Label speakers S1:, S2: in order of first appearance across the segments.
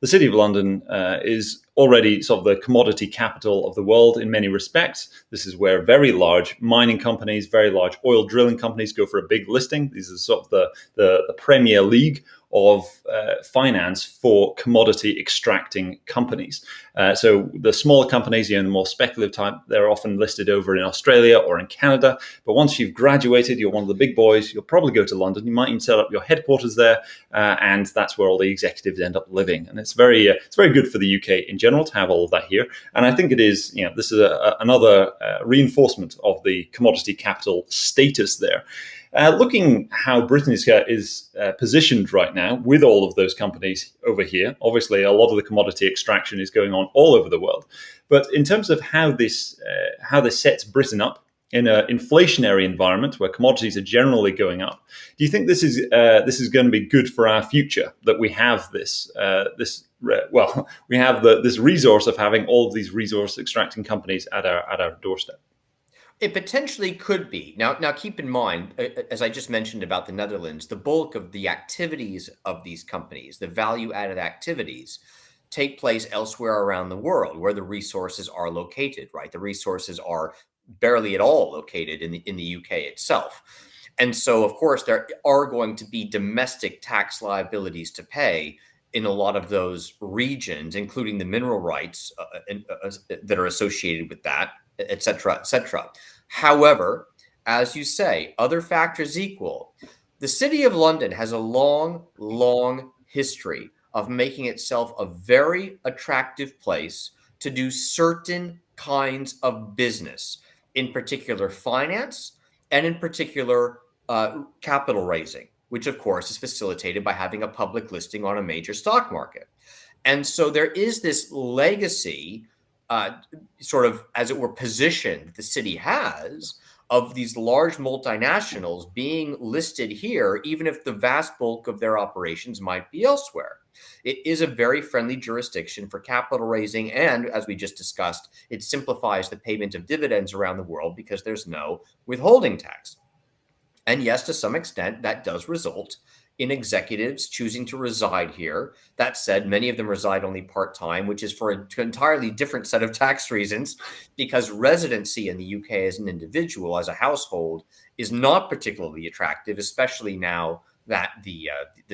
S1: the City of London is already sort of the commodity capital of the world in many respects. This is where very large mining companies, very large oil drilling companies go for a big listing. These are sort of the Premier League of finance for commodity extracting companies. So the smaller companies, the more speculative type, they're often listed over in Australia or in Canada. But once you've graduated, you're one of the big boys, you'll probably go to London. You might even set up your headquarters there, and that's where all the executives end up living. And it's very good for the UK in general to have all of that here. And I think it is, this is another reinforcement of the commodity capital status there. Looking how Britain is positioned right now with all of those companies over here, obviously a lot of the commodity extraction is going on all over the world. But in terms of how this sets Britain up in an inflationary environment where commodities are generally going up, do you think this is going to be good for our future, that we have this resource of having all of these resource extracting companies at our doorstep?
S2: It potentially could be. Now keep in mind, as I just mentioned about the Netherlands, the bulk of the activities of these companies, the value-added activities, take place elsewhere around the world where the resources are located, right? The resources are barely at all located in the UK itself. And so, of course, there are going to be domestic tax liabilities to pay in a lot of those regions, including the mineral rights that are associated with that, et cetera, et cetera. However, as you say, other factors equal, the City of London has a long, long history of making itself a very attractive place to do certain kinds of business, in particular finance, and in particular capital raising, which of course is facilitated by having a public listing on a major stock market. And so there is this legacy, sort of, as it were, position the city has of these large multinationals being listed here, even if the vast bulk of their operations might be elsewhere. It is a very friendly jurisdiction for capital raising. And as we just discussed, it simplifies the payment of dividends around the world because there's no withholding tax. And yes, to some extent, that does result in executives choosing to reside here. That said, many of them reside only part-time, which is for an entirely different set of tax reasons, because residency in the UK as an individual, as a household, is not particularly attractive, especially now that the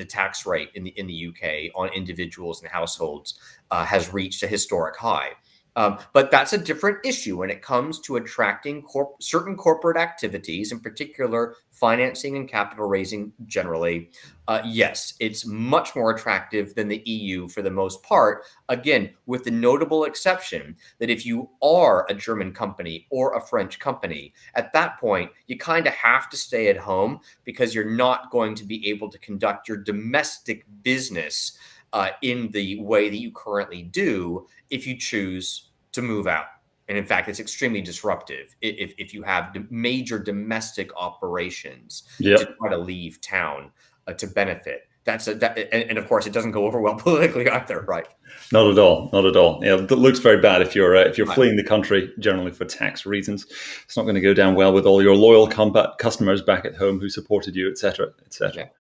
S2: tax rate in the UK on individuals and households has reached a historic high. But that's a different issue when it comes to attracting certain corporate activities, in particular financing and capital raising generally. Yes, it's much more attractive than the EU for the most part, again, with the notable exception that if you are a German company or a French company, at that point, you kind of have to stay at home because you're not going to be able to conduct your domestic business in the way that you currently do if you choose to move out. And in fact, it's extremely disruptive if you have major domestic operations to try to leave town to benefit. And of course, it doesn't go over well politically either, right?
S1: Not at all. Not at all. Yeah, it looks very bad if you're fleeing the country generally for tax reasons. It's not going to go down well with all your loyal customers back at home who supported you, et cetera, et cetera.
S2: Yeah.